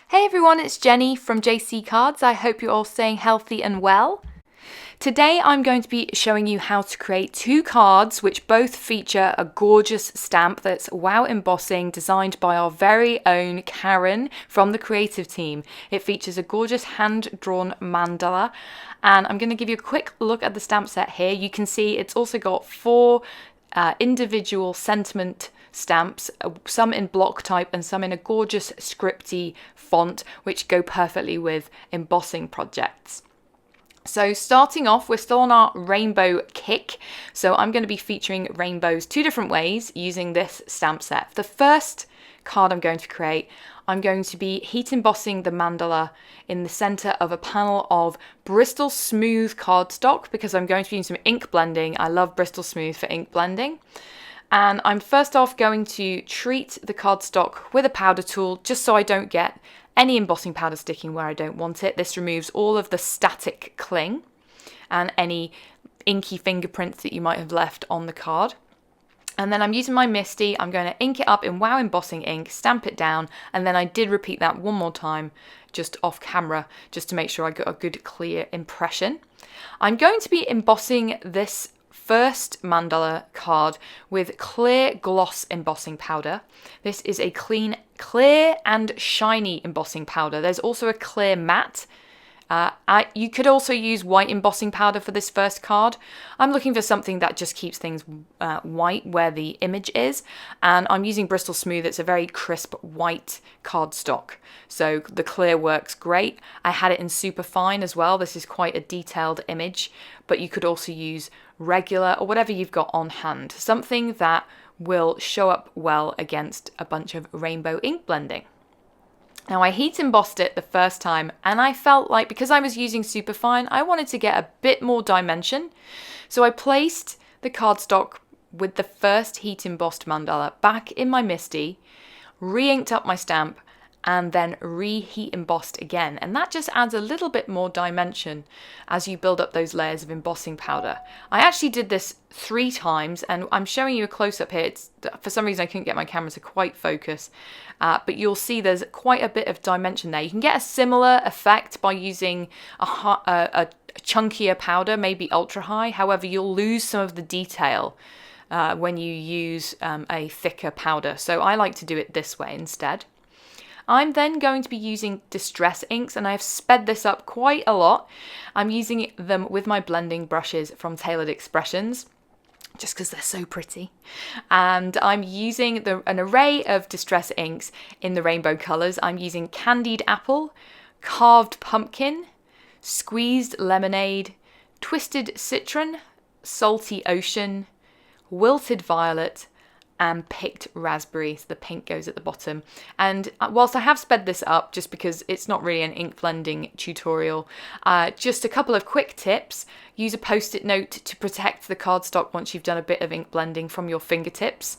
Hey everyone, it's Jenny from JC Cards. I hope you're all staying healthy and well. Today I'm going to be showing you how to create two cards which both feature a gorgeous stamp that's wow embossing designed by our very own Karen from the creative team. It features a gorgeous hand-drawn mandala, and I'm going to give you a quick look at the stamp set here. You can see it's also got four individual sentiment stamps, some in block type and some in a gorgeous scripty font which go perfectly with embossing projects. So starting off, we're still on our rainbow kick, so I'm going to be featuring rainbows two different ways using this stamp set. The first card I'm going to create, I'm going to be heat embossing the mandala in the center of a panel of Bristol Smooth cardstock because I'm going to be doing some ink blending. I love Bristol Smooth for ink blending. And I'm first off going to treat the cardstock with a powder tool just so I don't get any embossing powder sticking where I don't want it. This removes all of the static cling and any inky fingerprints that you might have left on the card. And then I'm using my MISTI, I'm going to ink it up in wow embossing ink, stamp it down, and then I did repeat that one more time just off camera just to make sure I got a good clear impression. I'm going to be embossing this first mandala card with clear gloss embossing powder. This is a clear and shiny embossing powder. There's also a clear matte. You could also use white embossing powder for this first card. I'm looking for something that just keeps things white where the image is, and I'm using Bristol Smooth. It's a very crisp white cardstock, so the clear works great. I had it in super fine as well. This is quite a detailed image, but you could also use regular or whatever you've got on hand, something that will show up well against a bunch of rainbow ink blending. Now I heat embossed it the first time and I felt like because I was using superfine, I wanted to get a bit more dimension. So I placed the cardstock with the first heat embossed mandala back in my MISTI, re-inked up my stamp, and then reheat embossed again. And that just adds a little bit more dimension as you build up those layers of embossing powder. I actually did this 3 times, and I'm showing you a close-up here. For some reason I couldn't get my camera to quite focus, but you'll see there's quite a bit of dimension there. You can get a similar effect by using a chunkier powder, maybe ultra high. However, you'll lose some of the detail when you use a thicker powder. So I like to do it this way instead. I'm then going to be using distress inks, and I've sped this up quite a lot. I'm using them with my blending brushes from Tailored Expressions, just because they're so pretty. And I'm using an array of distress inks in the rainbow colours. I'm using Candied Apple, Carved Pumpkin, Squeezed Lemonade, Twisted Citron, Salty Ocean, Wilted Violet, and Picked Raspberry. So the pink goes at the bottom. And whilst I have sped this up just because it's not really an ink blending tutorial, just a couple of quick tips. Use a post-it note to protect the cardstock once you've done a bit of ink blending from your fingertips.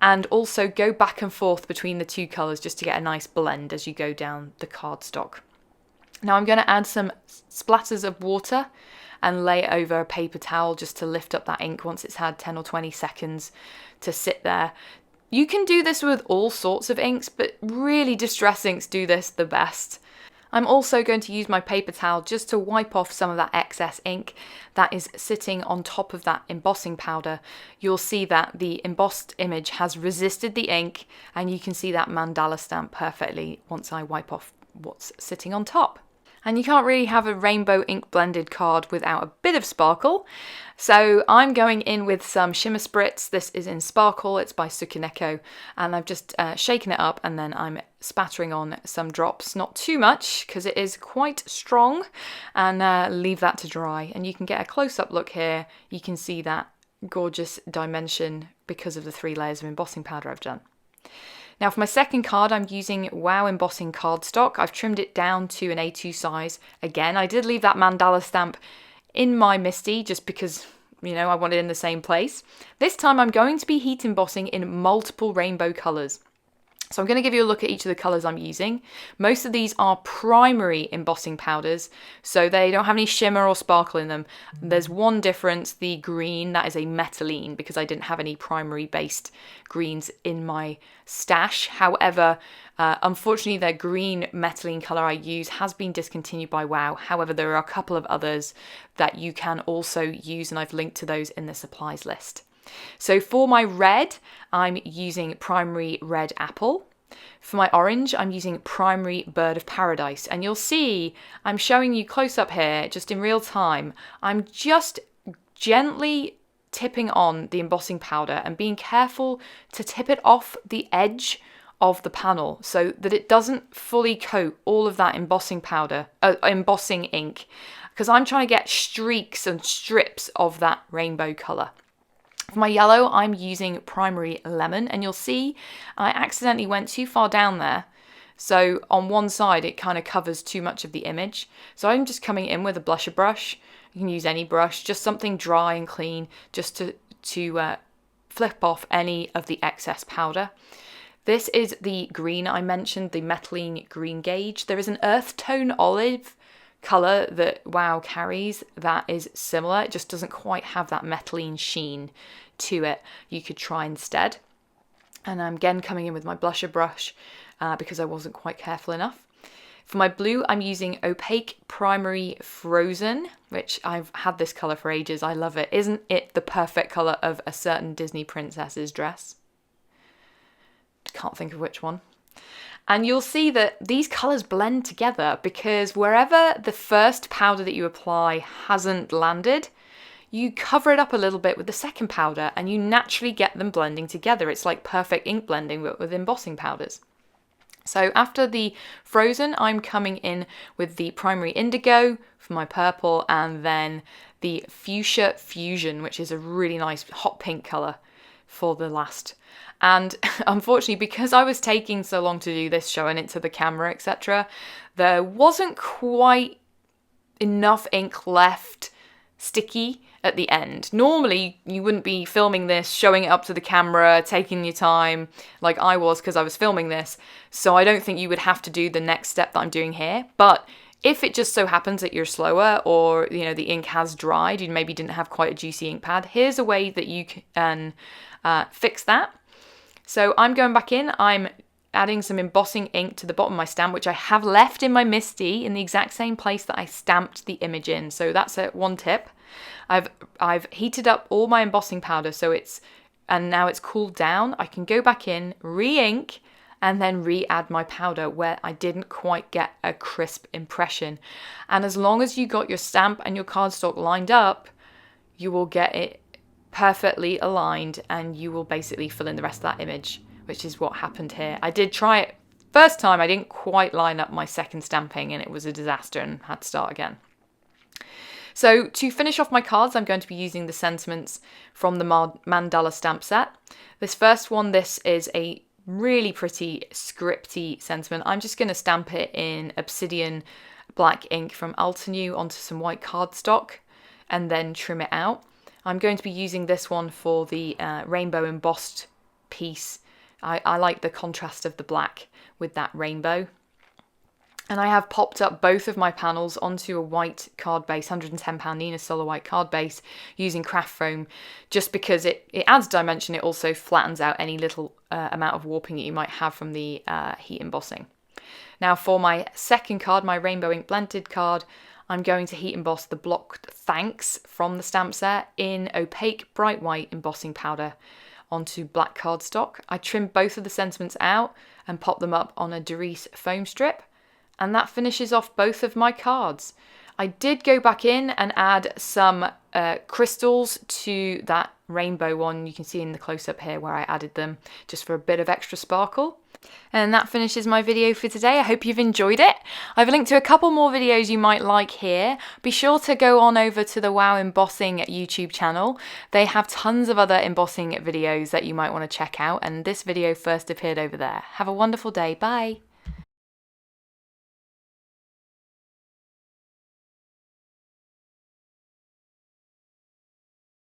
And also go back and forth between the two colours just to get a nice blend as you go down the cardstock. Now I'm going to add some splatters of water and lay it over a paper towel just to lift up that ink once it's had 10 or 20 seconds to sit there. You can do this with all sorts of inks, but really distress inks do this the best. I'm also going to use my paper towel just to wipe off some of that excess ink that is sitting on top of that embossing powder. You'll see that the embossed image has resisted the ink, and you can see that mandala stamp perfectly once I wipe off what's sitting on top. And you can't really have a rainbow ink blended card without a bit of sparkle. So I'm going in with some shimmer spritz. This is in Sparkle, it's by Sukineko. And I've just shaken it up, and then I'm spattering on some drops. Not too much, because it is quite strong. And leave that to dry. And you can get a close-up look here. You can see that gorgeous dimension because of the 3 layers of embossing powder I've done. Now for my second card, I'm using wow embossing cardstock. I've trimmed it down to an A2 size. Again, I did leave that mandala stamp in my MISTI just because, you know, I want it in the same place. This time I'm going to be heat embossing in multiple rainbow colours. So I'm going to give you a look at each of the colours I'm using. Most of these are primary embossing powders, so they don't have any shimmer or sparkle in them. There's one difference, the green, that is a metaline, because I didn't have any primary based greens in my stash. However, unfortunately the green metaline colour I use has been discontinued by WOW. However, there are a couple of others that you can also use, and I've linked to those in the supplies list. So for my red, I'm using primary red apple. For my orange, I'm using primary bird of paradise. And you'll see, I'm showing you close up here, just in real time. I'm just gently tipping on the embossing powder and being careful to tip it off the edge of the panel so that it doesn't fully coat all of that embossing powder, embossing ink, because I'm trying to get streaks and strips of that rainbow colour. For my yellow, I'm using primary lemon, and you'll see I accidentally went too far down there. So on one side, it kind of covers too much of the image. So I'm just coming in with a blusher brush. You can use any brush, just something dry and clean, just to flip off any of the excess powder. This is the green I mentioned, the metaline green gauge. There is an Earthtone Olive colour that WOW carries that is similar. It just doesn't quite have that metaline sheen to it. You could try instead. And I'm again coming in with my blusher brush because I wasn't quite careful enough. For my blue, I'm using Opaque Primary Frozen, which I've had this colour for ages. I love it. Isn't it the perfect colour of a certain Disney princess's dress? Can't think of which one. And you'll see that these colours blend together because wherever the first powder that you apply hasn't landed, you cover it up a little bit with the second powder and you naturally get them blending together. It's like perfect ink blending but with embossing powders. So after the Frozen, I'm coming in with the Primary Indigo for my purple, and then the Fuchsia Fusion, which is a really nice hot pink colour, for the last. And unfortunately, because I was taking so long to do this, showing it to the camera, etc., there wasn't quite enough ink left sticky at the end. Normally, you wouldn't be filming this, showing it up to the camera, taking your time like I was because I was filming this. So I don't think you would have to do the next step that I'm doing here. But if it just so happens that you're slower, or the ink has dried, you maybe didn't have quite a juicy ink pad, here's a way that you can fix that. So I'm going back in, I'm adding some embossing ink to the bottom of my stamp, which I have left in my MISTI in the exact same place that I stamped the image in. So that's one tip. I've heated up all my embossing powder, and now it's cooled down. I can go back in, re-ink, and then re-add my powder where I didn't quite get a crisp impression. And as long as you got your stamp and your cardstock lined up, you will get it perfectly aligned and you will basically fill in the rest of that image, which is what happened here. I did try it first time, I didn't quite line up my second stamping and it was a disaster and had to start again. So to finish off my cards, I'm going to be using the sentiments from the Mandala Stamp set. This first one, this is a really pretty scripty sentiment. I'm just going to stamp it in Obsidian black ink from Altenew onto some white cardstock and then trim it out. I'm going to be using this one for the rainbow embossed piece. I like the contrast of the black with that rainbow. And I have popped up both of my panels onto a white card base, £110 Neenah Solar White card base, using craft foam, just because it adds dimension. It also flattens out any little amount of warping that you might have from the heat embossing. Now for my second card, my rainbow ink blended card, I'm going to heat emboss the blocked thanks from the stamp set in opaque bright white embossing powder onto black cardstock. I trimmed both of the sentiments out and popped them up on a Derice foam strip, and that finishes off both of my cards. I did go back in and add some crystals to that rainbow one. You can see in the close-up here where I added them just for a bit of extra sparkle. And that finishes my video for today. I hope you've enjoyed it. I've linked to a couple more videos you might like here. Be sure to go on over to the WOW Embossing YouTube channel. They have tons of other embossing videos that you might want to check out, and this video first appeared over there. Have a wonderful day. Bye.